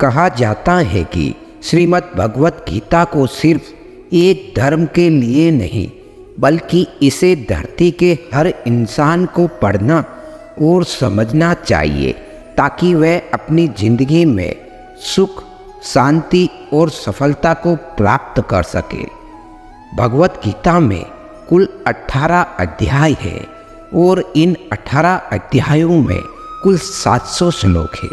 कहा जाता है कि श्रीमद् भगवत गीता को सिर्फ एक धर्म के लिए नहीं बल्कि इसे धरती के हर इंसान को पढ़ना और समझना चाहिए ताकि वह अपनी जिंदगी में सुख, शांति और सफलता को प्राप्त कर सके। भगवत गीता में कुल 18 अध्याय है और इन 18 अध्यायों में कुल 700 श्लोक है,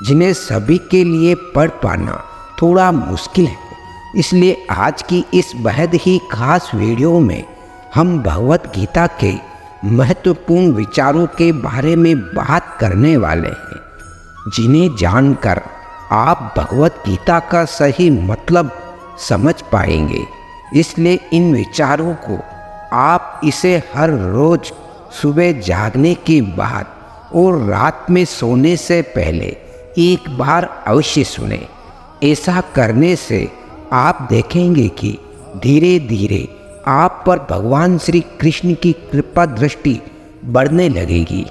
जिन्हें सभी के लिए पढ़ पाना थोड़ा मुश्किल है। इसलिए आज की इस बेहद ही खास वीडियो में हम भगवत गीता के महत्वपूर्ण विचारों के बारे में बात करने वाले हैं, जिन्हें जानकर आप भगवत गीता का सही मतलब समझ पाएंगे। इसलिए इन विचारों को आप इसे हर रोज सुबह जागने के बाद और रात में सोने से पहले एक बार अवश्य सुने। ऐसा करने से आप देखेंगे कि धीरे धीरे आप पर भगवान श्री कृष्ण की कृपा दृष्टि बढ़ने लगेगी।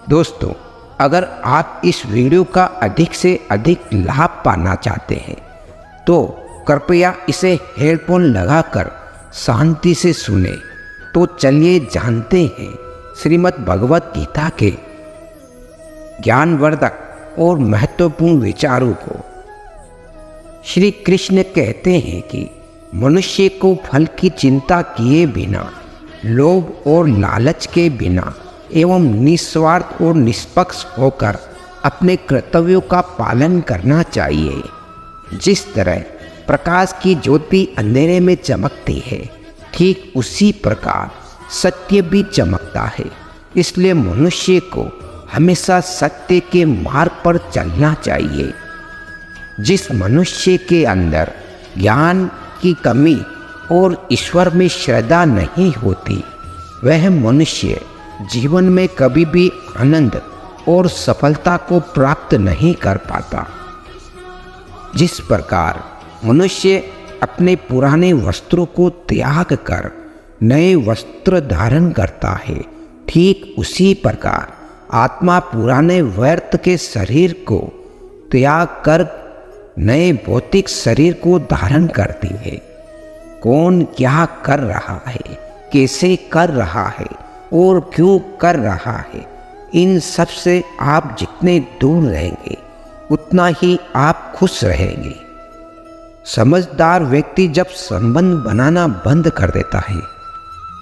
दोस्तों, अगर आप इस वीडियो का अधिक से अधिक लाभ पाना चाहते हैं तो कृपया इसे हेडफोन लगाकर शांति से सुने। तो चलिए जानते हैं श्रीमद् भगवत गीता के ज्ञानवर्धक और महत्वपूर्ण विचारों को। श्री कृष्ण कहते हैं कि मनुष्य को फल की चिंता किए बिना, लोभ और लालच के बिना एवं निस्वार्थ और निष्पक्ष होकर अपने कर्तव्यों का पालन करना चाहिए। जिस तरह प्रकाश की ज्योति अंधेरे में चमकती है, ठीक उसी प्रकार सत्य भी चमकता है। इसलिए मनुष्य को हमेशा सत्य के मार्ग पर चलना चाहिए। जिस मनुष्य के अंदर ज्ञान की कमी और ईश्वर में श्रद्धा नहीं होती, वह मनुष्य जीवन में कभी भी आनंद और सफलता को प्राप्त नहीं कर पाता। जिस प्रकार मनुष्य अपने पुराने वस्त्रों को त्याग कर नए वस्त्र धारण करता है, ठीक उसी प्रकार आत्मा पुराने व्यर्थ के शरीर को त्याग कर नए भौतिक शरीर को धारण करती है। कौन क्या कर रहा है, कैसे कर रहा है और क्यों कर रहा है, इन सब से आप जितने दूर रहेंगे उतना ही आप खुश रहेंगे। समझदार व्यक्ति जब संबंध बनाना बंद कर देता है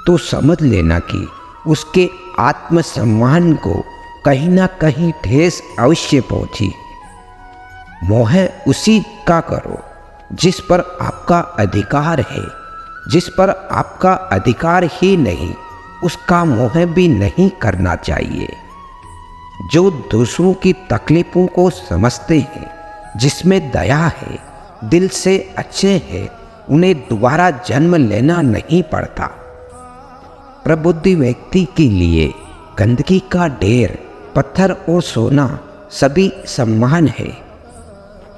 तो समझ लेना कि उसके आत्मसम्मान को कहीं ना कहीं ठेस अवश्य पहुंची। मोह उसी का करो जिस पर आपका अधिकार है। जिस पर आपका अधिकार ही नहीं, उसका मोह भी नहीं करना चाहिए। जो दूसरों की तकलीफों को समझते हैं, जिसमें दया है, दिल से अच्छे हैं, उन्हें दोबारा जन्म लेना नहीं पड़ता। प्रबुद्ध व्यक्ति के लिए गंदगी का ढेर, पत्थर और सोना सभी सम्मान है।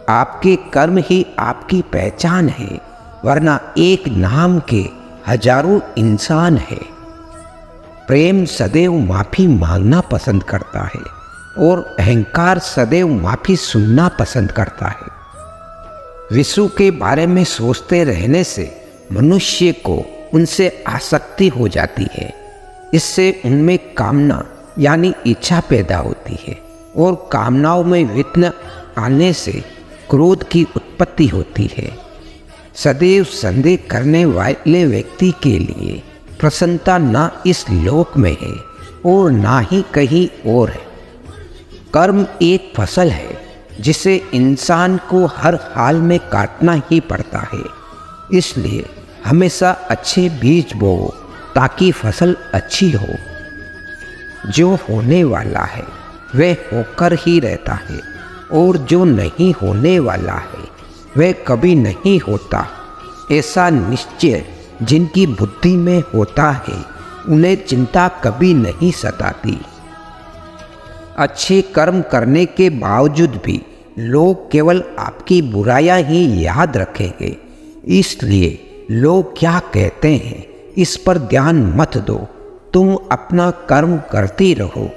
आपके कर्म ही आपकी पहचान है, वरना एक नाम के हजारों इंसान है। प्रेम सदैव माफी मांगना पसंद करता है और अहंकार सदैव माफी सुनना पसंद करता है। विश्व के बारे में सोचते रहने से मनुष्य को उनसे आसक्ति हो जाती है। इससे उनमें कामना यानी इच्छा पैदा होती है और कामनाओं में विघ्न आने से क्रोध की उत्पत्ति होती है। सदैव संदेह करने वाले व्यक्ति के लिए प्रसन्नता ना इस लोक में है और ना ही कहीं और है। कर्म एक फसल है जिसे इंसान को हर हाल में काटना ही पड़ता है। इसलिए हमेशा अच्छे बीज बोओ ताकि फसल अच्छी हो। जो होने वाला है वह होकर ही रहता है और जो नहीं होने वाला है वह कभी नहीं होता। ऐसा निश्चय जिनकी बुद्धि में होता है, उन्हें चिंता कभी नहीं सताती। अच्छे कर्म करने के बावजूद भी लोग केवल आपकी बुराइयां ही याद रखेंगे। इसलिए लोग क्या कहते हैं इस पर ध्यान मत दो, तुम अपना कर्म करती रहो।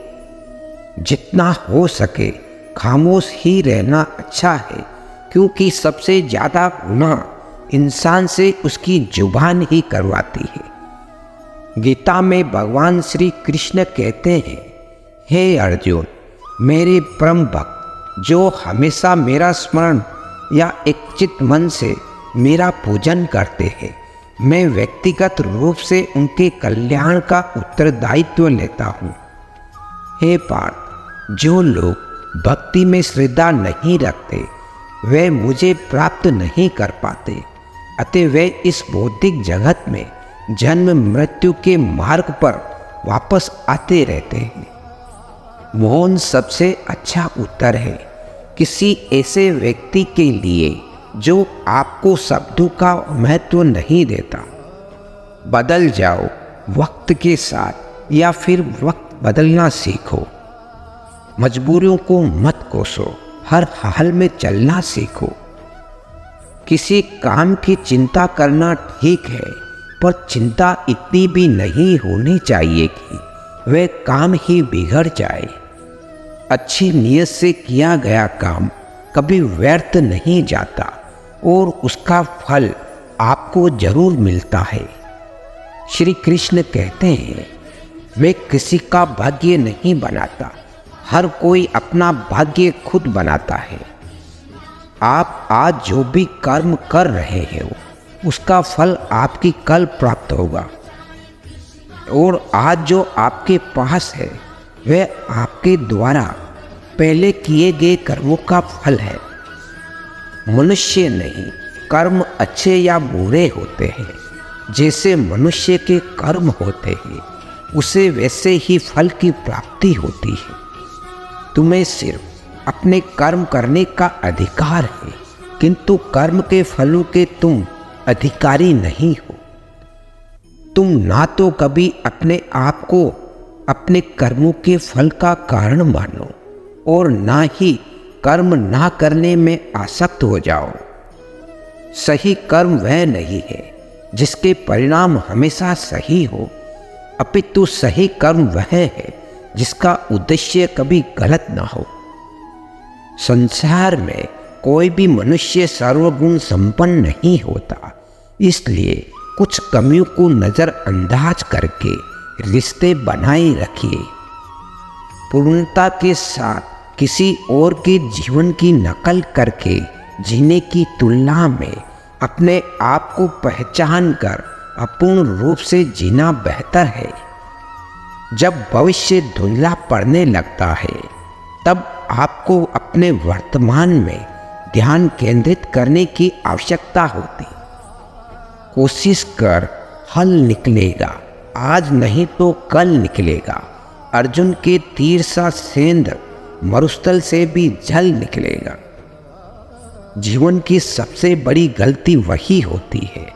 जितना हो सके खामोश ही रहना अच्छा है, क्योंकि सबसे ज़्यादा गुनाह इंसान से उसकी जुबान ही करवाती है। गीता में भगवान श्री कृष्ण कहते हैं, हे अर्जुन, मेरे परम भक्त जो हमेशा मेरा स्मरण या इच्छित मन से मेरा पूजन करते हैं, मैं व्यक्तिगत रूप से उनके कल्याण का उत्तरदायित्व लेता हूँ। हे पार्थ, जो लोग भक्ति में श्रद्धा नहीं रखते वे मुझे प्राप्त नहीं कर पाते, अतः वे इस भौतिक जगत में जन्म मृत्यु के मार्ग पर वापस आते रहते हैं। मौन सबसे अच्छा उत्तर है किसी ऐसे व्यक्ति के लिए जो आपको शब्दों का महत्व नहीं देता। बदल जाओ वक्त के साथ या फिर वक्त बदलना सीखो। मजबूरियों को मत कोसो, हर हाल में चलना सीखो। किसी काम की चिंता करना ठीक है, पर चिंता इतनी भी नहीं होनी चाहिए कि वह काम ही बिगड़ जाए। अच्छी नीयत से किया गया काम कभी व्यर्थ नहीं जाता और उसका फल आपको जरूर मिलता है। श्री कृष्ण कहते हैं, वे किसी का भाग्य नहीं बनाता, हर कोई अपना भाग्य खुद बनाता है। आप आज जो भी कर्म कर रहे हो उसका फल आपकी कल प्राप्त होगा, और आज जो आपके पास है वह आपके द्वारा पहले किए गए कर्मों का फल है। मनुष्य नहीं, कर्म अच्छे या बुरे होते हैं। जैसे मनुष्य के कर्म होते हैं उसे वैसे ही फल की प्राप्ति होती है। तुम्हें सिर्फ अपने कर्म करने का अधिकार है, किंतु कर्म के फलों के तुम अधिकारी नहीं हो। तुम ना तो कभी अपने आप को अपने कर्मों के फल का कारण मानो और ना ही कर्म ना करने में आसक्त हो जाओ। सही कर्म वह नहीं है जिसके परिणाम हमेशा सही हो, अपितु सही कर्म वह है जिसका उद्देश्य कभी गलत ना हो। संसार में कोई भी मनुष्य सर्वगुण संपन्न नहीं होता, इसलिए कुछ कमियों को नज़रअंदाज करके रिश्ते बनाए रखिए। पूर्णता के साथ किसी और के जीवन की नकल करके जीने की तुलना में अपने आप को पहचान कर अपूर्ण रूप से जीना बेहतर है। जब भविष्य धुंधला पड़ने लगता है तब आपको अपने वर्तमान में ध्यान केंद्रित करने की आवश्यकता होती। कोशिश कर, हल निकलेगा, आज नहीं तो कल निकलेगा। अर्जुन के तीर सा सेंध मरुस्थल से भी जल निकलेगा। जीवन की सबसे बड़ी गलती वही होती है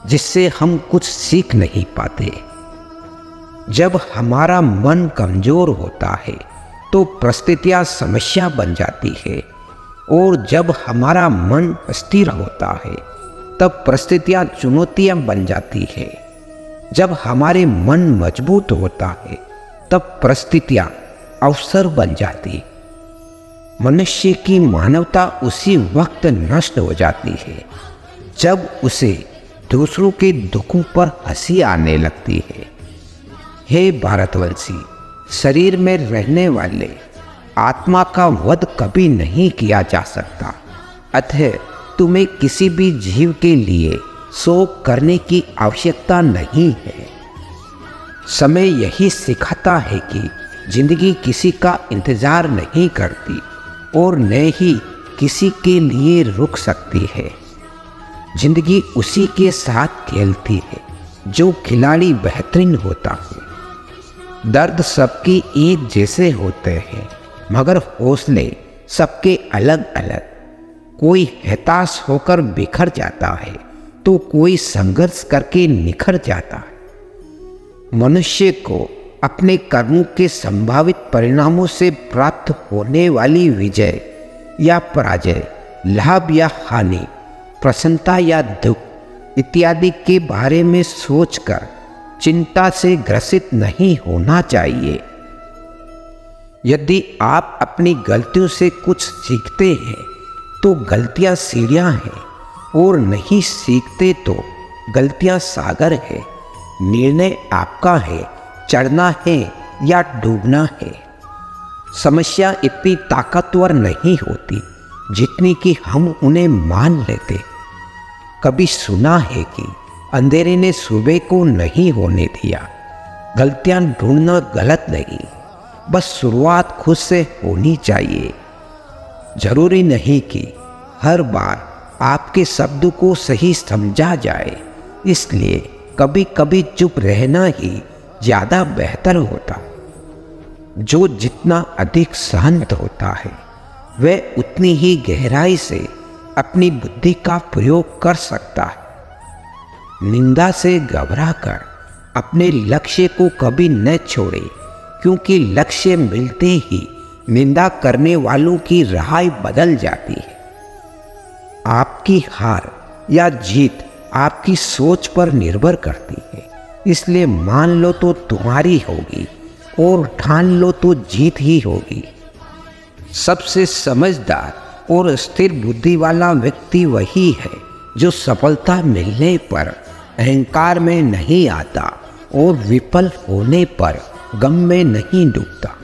जिससे हम कुछ सीख नहीं पाते। जब हमारा मन कमजोर होता है तो परिस्थितियां समस्या बन जाती है, और जब हमारा मन स्थिर होता है तब परिस्थितियां चुनौतियां बन जाती है। जब हमारे मन मजबूत होता है तब परिस्थितियां अवसर बन जाती। मनुष्य की मानवता उसी वक्त नष्ट हो जाती है जब उसे दूसरों के दुखों पर हंसी आने लगती है। हे भारतवंशी, शरीर में रहने वाले आत्मा का वध कभी नहीं किया जा सकता, अतः तुम्हें किसी भी जीव के लिए शोक करने की आवश्यकता नहीं है। समय यही सिखाता है कि जिंदगी किसी का इंतजार नहीं करती और न ही किसी के लिए रुक सकती है। जिंदगी उसी के साथ खेलती है जो खिलाड़ी बेहतरीन होता है। दर्द सबके एक जैसे होते हैं, मगर हौसले सबके अलग अलग। कोई हताश होकर बिखर जाता है तो कोई संघर्ष करके निखर जाता है। मनुष्य को अपने कर्मों के संभावित परिणामों से प्राप्त होने वाली विजय या पराजय, लाभ या हानि, प्रसन्नता या दुख इत्यादि के बारे में सोचकर चिंता से ग्रसित नहीं होना चाहिए। यदि आप अपनी गलतियों से कुछ सीखते हैं तो गलतियां सीढ़ियां हैं, और नहीं सीखते तो गलतियां सागर है। निर्णय आपका है, चढ़ना है या डूबना है। समस्या इतनी ताकतवर नहीं होती जितनी कि हम उन्हें मान लेते। कभी सुना है कि अंधेरे ने सुबह को नहीं होने दिया। गलतियां ढूंढना गलत नहीं, बस शुरुआत खुद से होनी चाहिए। जरूरी नहीं कि हर बार आपके शब्द को सही समझा जाए, इसलिए कभी कभी चुप रहना ही ज़्यादा बेहतर होता। जो जितना अधिक शांत होता है वह उतनी ही गहराई से अपनी बुद्धि का प्रयोग कर सकता है। निंदा से घबराकर अपने लक्ष्य को कभी न छोड़े, क्योंकि लक्ष्य मिलते ही निंदा करने वालों की राह बदल जाती है। आपकी हार या जीत आपकी सोच पर निर्भर करती है, इसलिए मान लो तो तुम्हारी होगी और ठान लो तो जीत ही होगी। सबसे समझदार और स्थिर बुद्धि वाला व्यक्ति वही है जो सफलता मिलने पर अहंकार में नहीं आता और विफल होने पर गम में नहीं डूबता।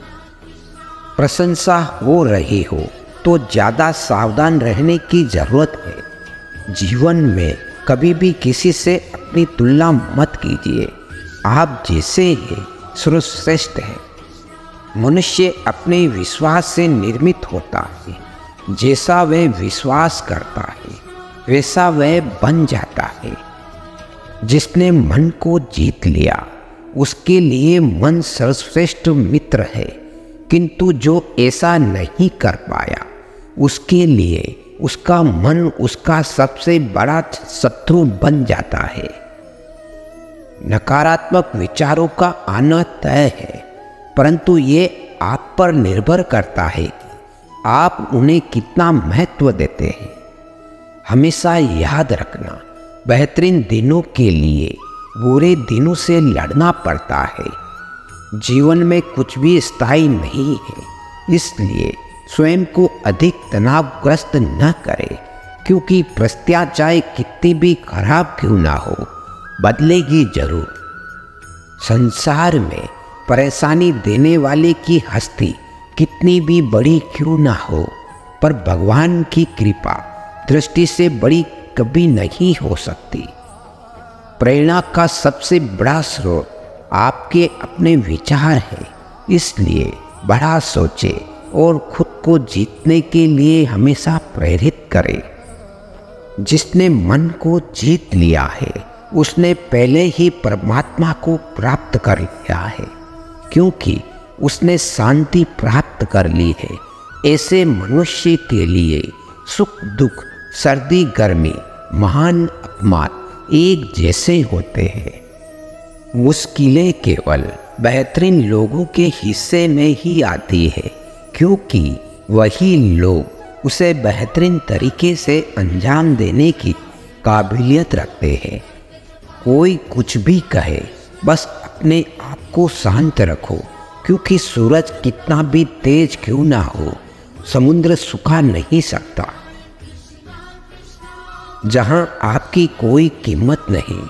प्रशंसा हो रही हो तो ज़्यादा सावधान रहने की ज़रूरत है। जीवन में कभी भी किसी से अपनी तुलना मत कीजिए। आप जैसे हैं सर्वश्रेष्ठ है। मनुष्य अपने विश्वास से निर्मित होता है। जैसा वह विश्वास करता है वैसा वह बन जाता है। जिसने मन को जीत लिया उसके लिए मन सर्वश्रेष्ठ मित्र है, किंतु जो ऐसा नहीं कर पाया उसके लिए उसका मन उसका सबसे बड़ा शत्रु बन जाता है। नकारात्मक विचारों का आना तय है, परंतु ये आप पर निर्भर करता है कि आप उन्हें कितना महत्व देते हैं। हमेशा याद रखना, बेहतरीन दिनों के लिए बुरे दिनों से लड़ना पड़ता है। जीवन में कुछ भी स्थायी नहीं है, इसलिए स्वयं को अधिक तनावग्रस्त न करें, क्योंकि परिस्थितियां चाहे कितनी भी खराब क्यों ना हो बदलेगी जरूर। संसार में परेशानी देने वाले की हस्ती कितनी भी बड़ी क्यों ना हो, पर भगवान की कृपा दृष्टि से बड़ी कभी नहीं हो सकती। प्रेरणा का सबसे बड़ा स्रोत आपके अपने विचार है, इसलिए बड़ा सोचे और खुद को जीतने के लिए हमेशा प्रेरित करें। जिसने मन को जीत लिया है उसने पहले ही परमात्मा को प्राप्त कर लिया है, क्योंकि उसने शांति प्राप्त कर ली है। ऐसे मनुष्य के लिए सुख दुख, सर्दी गर्मी, महान अपमान एक जैसे होते हैं। मुश्किलें केवल बेहतरीन लोगों के हिस्से में ही आती है, क्योंकि वही लोग उसे बेहतरीन तरीके से अंजाम देने की काबिलियत रखते हैं। कोई कुछ भी कहे, बस अपने आप को शांत रखो, क्योंकि सूरज कितना भी तेज क्यों ना हो समुद्र सुखा नहीं सकता। जहाँ आपकी कोई कीमत नहीं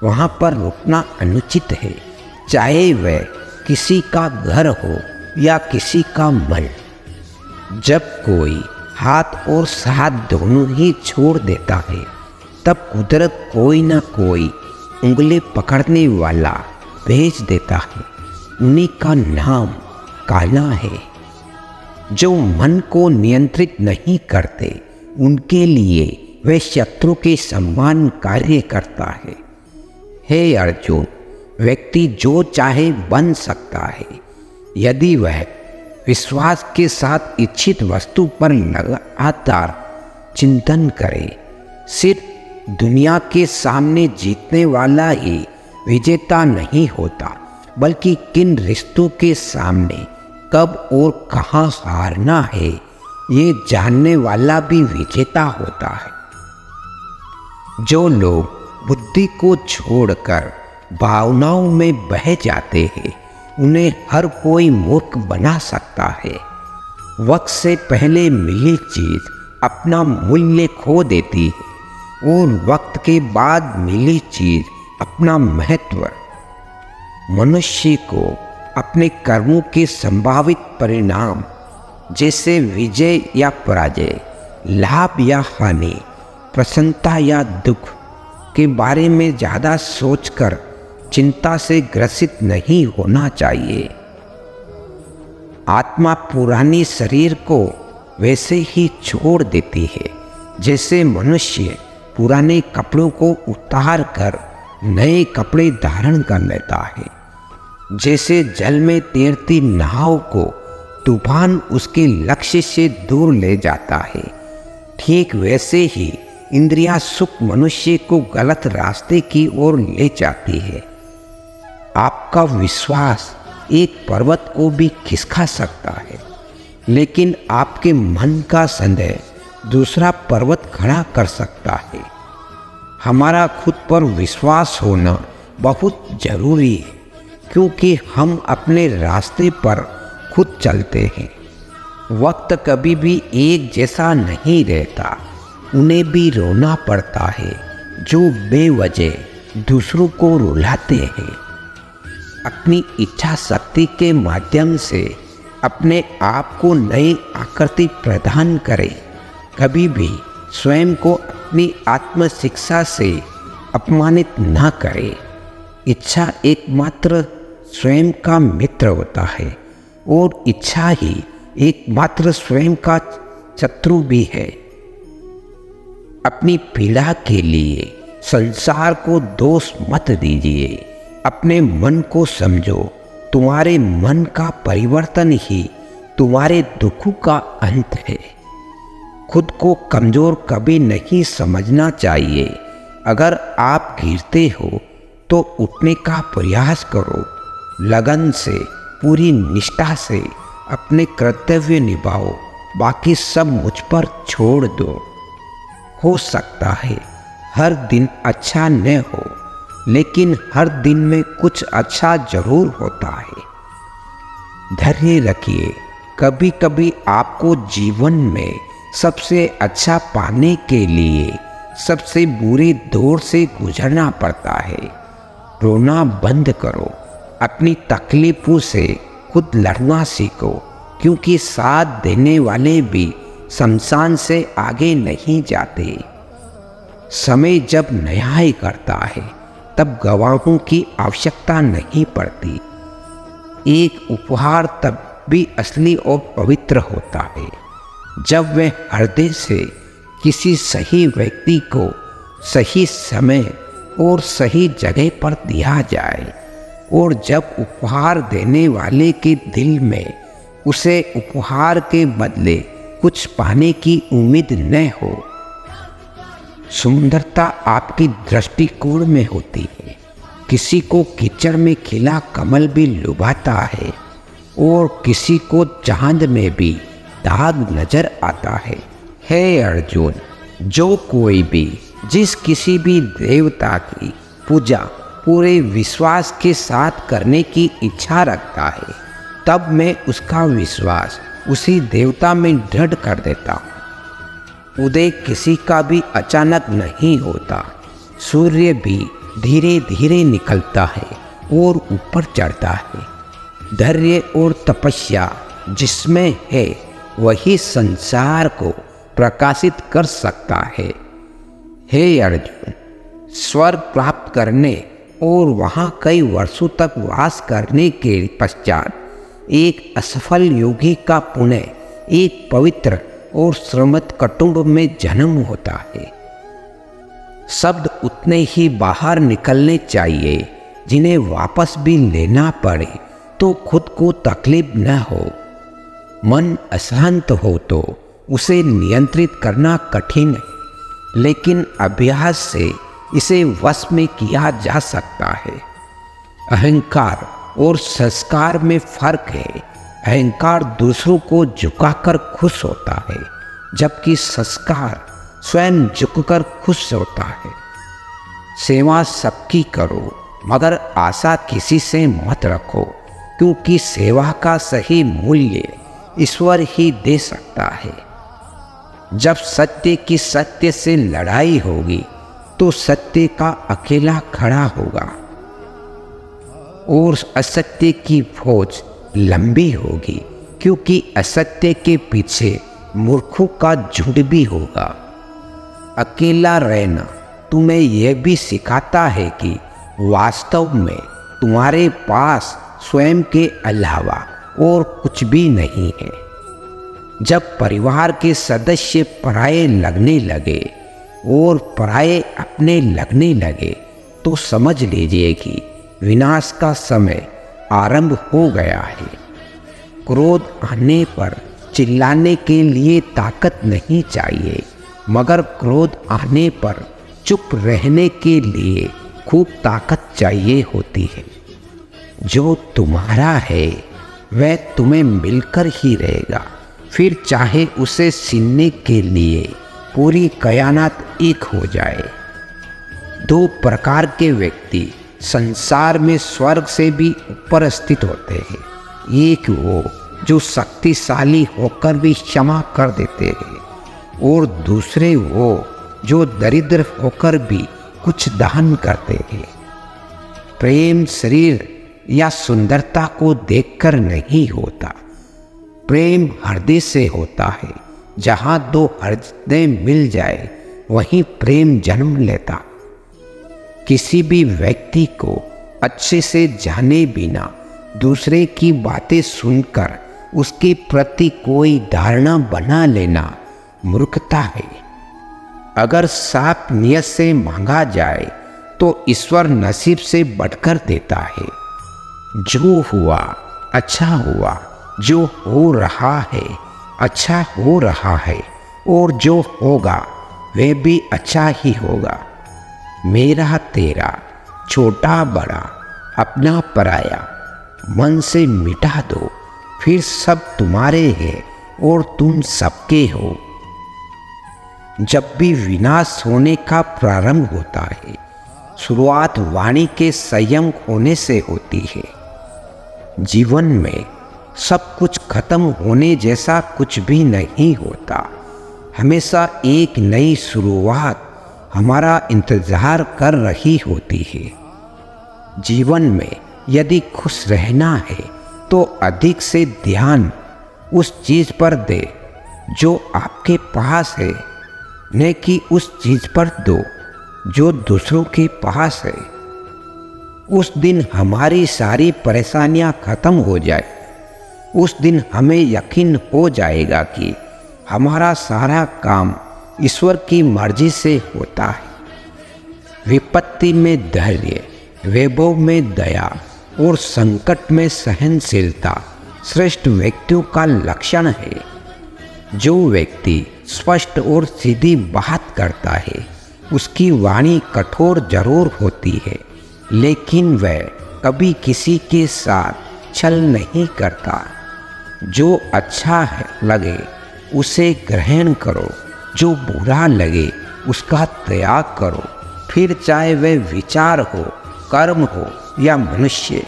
वहाँ पर रुकना अनुचित है, चाहे वह किसी का घर हो या किसी का मन। जब कोई हाथ और साथ दोनों ही छोड़ देता है तब कुदरत कोई ना कोई उंगली पकड़ने वाला भेज देता है। उन्हीं का नाम काला है। जो मन को नियंत्रित नहीं करते उनके लिए वे शत्रु के समान कार्य करता है। हे अर्जुन, व्यक्ति जो चाहे बन सकता है यदि वह विश्वास के साथ इच्छित वस्तु पर लगातार चिंतन करे। सिर्फ दुनिया के सामने जीतने वाला ही विजेता नहीं होता, बल्कि किन रिश्तों के सामने कब और कहाँ हारना है ये जानने वाला भी विजेता होता है। जो लोग बुद्धि को छोड़कर भावनाओं में बह जाते हैं उन्हें हर कोई मूर्ख बना सकता है। वक्त से पहले मिली चीज अपना मूल्य खो देती है और वक्त के बाद मिली चीज अपना महत्व। मनुष्य को अपने कर्मों के संभावित परिणाम जैसे विजय या पराजय, लाभ या हानि, प्रसन्नता या दुख के बारे में ज़्यादा सोचकर चिंता से ग्रसित नहीं होना चाहिए। आत्मा पुरानी शरीर को वैसे ही छोड़ देती है जैसे मनुष्य पुराने कपड़ों को उतार कर नए कपड़े धारण कर लेता है। जैसे जल में तैरती नाव को तूफान उसके लक्ष्य से दूर ले जाता है, ठीक वैसे ही इंद्रियां सुख मनुष्य को गलत रास्ते की ओर ले जाती है। आपका विश्वास एक पर्वत को भी खिसका सकता है, लेकिन आपके मन का संदेह दूसरा पर्वत खड़ा कर सकता है। हमारा खुद पर विश्वास होना बहुत जरूरी है, क्योंकि हम अपने रास्ते पर खुद चलते हैं। वक्त कभी भी एक जैसा नहीं रहता, उन्हें भी रोना पड़ता है जो बेवजह दूसरों को रुलाते हैं। अपनी इच्छा शक्ति के माध्यम से अपने आप को नई आकृति प्रदान करें। कभी भी स्वयं को अपनी आत्म शिक्षा से अपमानित न करें। इच्छा एकमात्र स्वयं का मित्र होता है और इच्छा ही एकमात्र स्वयं का शत्रु भी है। अपनी पीड़ा के लिए संसार को दोष मत दीजिए। अपने मन को समझो। तुम्हारे मन का परिवर्तन ही तुम्हारे दुखों का अंत है। खुद को कमजोर कभी नहीं समझना चाहिए। अगर आप गिरते हो तो उठने का प्रयास करो। लगन से, पूरी निष्ठा से अपने कर्तव्य निभाओ। बाकी सब मुझ पर छोड़ दो। हो सकता है हर दिन अच्छा न हो, लेकिन हर दिन में कुछ अच्छा जरूर होता है। धैर्य रखिए। कभी कभी आपको जीवन में सबसे अच्छा पाने के लिए सबसे बुरे दौर से गुजरना पड़ता है। रोना बंद करो। अपनी तकलीफों से खुद लड़ना सीखो, क्योंकि साथ देने वाले भी शमशान से आगे नहीं जाते। समय जब न्याय करता है तब गवाहों की आवश्यकता नहीं पड़ती। एक उपहार तब भी असली और पवित्र होता है जब वह हृदय से किसी सही व्यक्ति को सही समय और सही जगह पर दिया जाए, और जब उपहार देने वाले के दिल में उसे उपहार के बदले कुछ पाने की उम्मीद न हो। सुंदरता आपकी दृष्टिकोण में होती है। किसी को कीचड़ में खिला कमल भी लुभाता है और किसी को चांद में भी दाग नजर आता है। हे अर्जुन, जो कोई भी जिस किसी भी देवता की पूजा पूरे विश्वास के साथ करने की इच्छा रखता है, तब मैं उसका विश्वास उसी देवता में दृढ़ कर देता हूँ। उदय किसी का भी अचानक नहीं होता। सूर्य भी धीरे धीरे निकलता है और ऊपर चढ़ता है। धैर्य और तपस्या जिसमें है वही संसार को प्रकाशित कर सकता है। हे अर्जुन, स्वर्ग प्राप्त करने और वहाँ कई वर्षों तक वास करने के पश्चात एक असफल योगी का पुनः एक पवित्र और श्रीमत कुटुंब में जन्म होता है। शब्द उतने ही बाहर निकलने चाहिए जिन्हें वापस भी लेना पड़े तो खुद को तकलीफ न हो। मन अशांत हो तो उसे नियंत्रित करना कठिन है, लेकिन अभ्यास से इसे वश में किया जा सकता है। अहंकार और संस्कार में फर्क है। अहंकार दूसरों को झुकाकर खुश होता है, जबकि संस्कार स्वयं झुककर खुश होता है। सेवा सबकी करो, मगर आशा किसी से मत रखो। क्योंकि सेवा का सही मूल्य ईश्वर ही दे सकता है। जब सत्य की सत्य से लड़ाई होगी तो सत्य का अकेला खड़ा होगा और असत्य की फौज लंबी होगी, क्योंकि असत्य के पीछे मूर्खों का झुंड भी होगा। अकेला रहना तुम्हें यह भी सिखाता है कि वास्तव में तुम्हारे पास स्वयं के अलावा और कुछ भी नहीं है। जब परिवार के सदस्य पराये लगने लगे और पराये अपने लगने लगे तो समझ लीजिए कि विनाश का समय आरंभ हो गया है। क्रोध आने पर चिल्लाने के लिए ताकत नहीं चाहिए, मगर क्रोध आने पर चुप रहने के लिए खूब ताकत चाहिए होती है। जो तुम्हारा है वह तुम्हें मिलकर ही रहेगा, फिर चाहे उसे छीनने के लिए पूरी कायनात एक हो जाए। दो प्रकार के व्यक्ति संसार में स्वर्ग से भी ऊपर स्थित होते हैं। एक वो जो शक्तिशाली होकर भी क्षमा कर देते हैं, और दूसरे वो जो दरिद्र होकर भी कुछ दान करते हैं। प्रेम शरीर या सुंदरता को देखकर नहीं होता, प्रेम हृदय से होता है। जहाँ दो हृदय मिल जाए वहीं प्रेम जन्म लेता। किसी भी व्यक्ति को अच्छे से जाने बिना दूसरे की बातें सुनकर उसके प्रति कोई धारणा बना लेना मूर्खता है। अगर साफ नियत से मांगा जाए तो ईश्वर नसीब से बढ़कर देता है। जो हुआ अच्छा हुआ, जो हो रहा है अच्छा हो रहा है, और जो होगा वह भी अच्छा ही होगा। मेरा तेरा, छोटा बड़ा, अपना पराया मन से मिटा दो, फिर सब तुम्हारे हैं और तुम सबके हो। जब भी विनाश होने का प्रारंभ होता है, शुरुआत वाणी के संयम होने से होती है। जीवन में सब कुछ खत्म होने जैसा कुछ भी नहीं होता। हमेशा एक नई शुरुआत हमारा इंतजार कर रही होती है। जीवन में यदि खुश रहना है तो अधिक से ध्यान उस चीज़ पर दे जो आपके पास है, न कि उस चीज़ पर दो जो दूसरों के पास है। उस दिन हमारी सारी परेशानियां खत्म हो जाए, उस दिन हमें यकीन हो जाएगा कि हमारा सारा काम ईश्वर की मर्जी से होता है। विपत्ति में धैर्य, वैभव में दया और संकट में सहनशीलता श्रेष्ठ व्यक्तियों का लक्षण है। जो व्यक्ति स्पष्ट और सीधी बात करता है उसकी वाणी कठोर जरूर होती है, लेकिन वह कभी किसी के साथ छल नहीं करता। जो अच्छा है लगे उसे ग्रहण करो, जो बुरा लगे उसका त्याग करो, फिर चाहे वह विचार हो, कर्म हो या मनुष्य।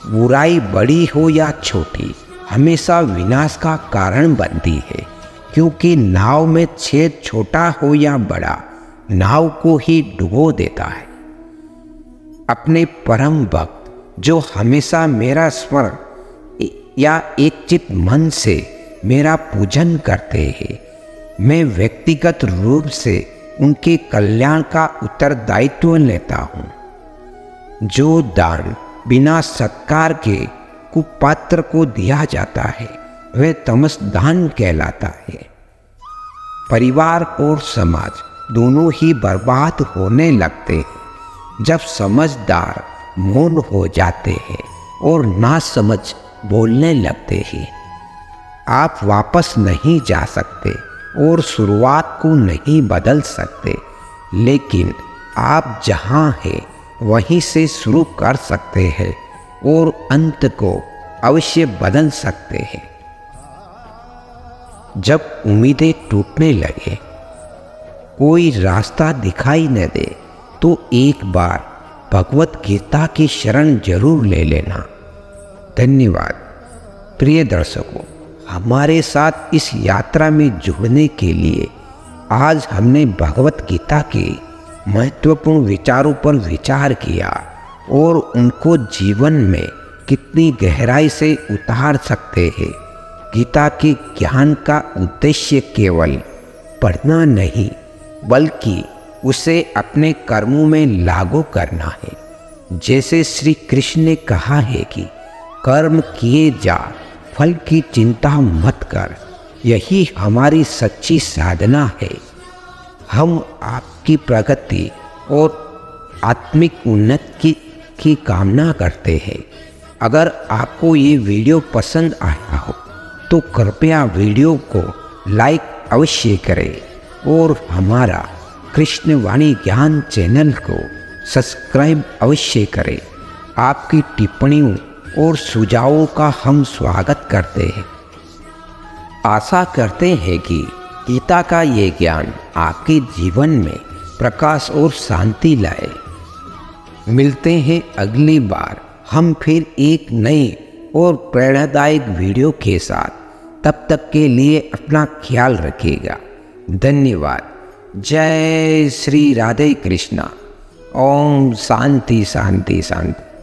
बुराई बड़ी हो या छोटी हमेशा विनाश का कारण बनती है, क्योंकि नाव में छेद छोटा हो या बड़ा नाव को ही डुबो देता है। अपने परम भक्त जो हमेशा मेरा स्मरण या एक चित मन से मेरा पूजन करते हैं, मैं व्यक्तिगत रूप से उनके कल्याण का उत्तरदायित्व लेता हूँ। जो दान बिना सत्कार के कुपात्र को दिया जाता है वह तमस दान कहलाता है। परिवार और समाज दोनों ही बर्बाद होने लगते हैं जब समझदार मौन हो जाते हैं और नासमझ बोलने लगते हैं। आप वापस नहीं जा सकते और शुरुआत को नहीं बदल सकते, लेकिन आप जहाँ हैं वहीं से शुरू कर सकते हैं और अंत को अवश्य बदल सकते हैं। जब उम्मीदें टूटने लगे, कोई रास्ता दिखाई न दे, तो एक बार भगवत गीता की शरण जरूर ले लेना। धन्यवाद। प्रिय दर्शकों, हमारे साथ इस यात्रा में जुड़ने के लिए आज हमने भगवत गीता के महत्वपूर्ण विचारों पर विचार किया और उनको जीवन में कितनी गहराई से उतार सकते हैं। गीता के ज्ञान का उद्देश्य केवल पढ़ना नहीं, बल्कि उसे अपने कर्मों में लागू करना है। जैसे श्री कृष्ण ने कहा है कि कर्म किए जा, फल की चिंता मत कर। यही हमारी सच्ची साधना है। हम आपकी प्रगति और आत्मिक उन्नति की कामना करते हैं। अगर आपको ये वीडियो पसंद आया हो तो कृपया वीडियो को लाइक अवश्य करें और हमारा कृष्णवाणी ज्ञान चैनल को सब्सक्राइब अवश्य करें। आपकी टिप्पणियों और सुझावों का हम स्वागत करते हैं। आशा करते हैं कि गीता का ये ज्ञान आपके जीवन में प्रकाश और शांति लाए। मिलते हैं अगली बार हम फिर एक नई और प्रेरणादायक वीडियो के साथ। तब तक के लिए अपना ख्याल रखिएगा। धन्यवाद। जय श्री राधे कृष्णा। ओम शांति शांति शांति।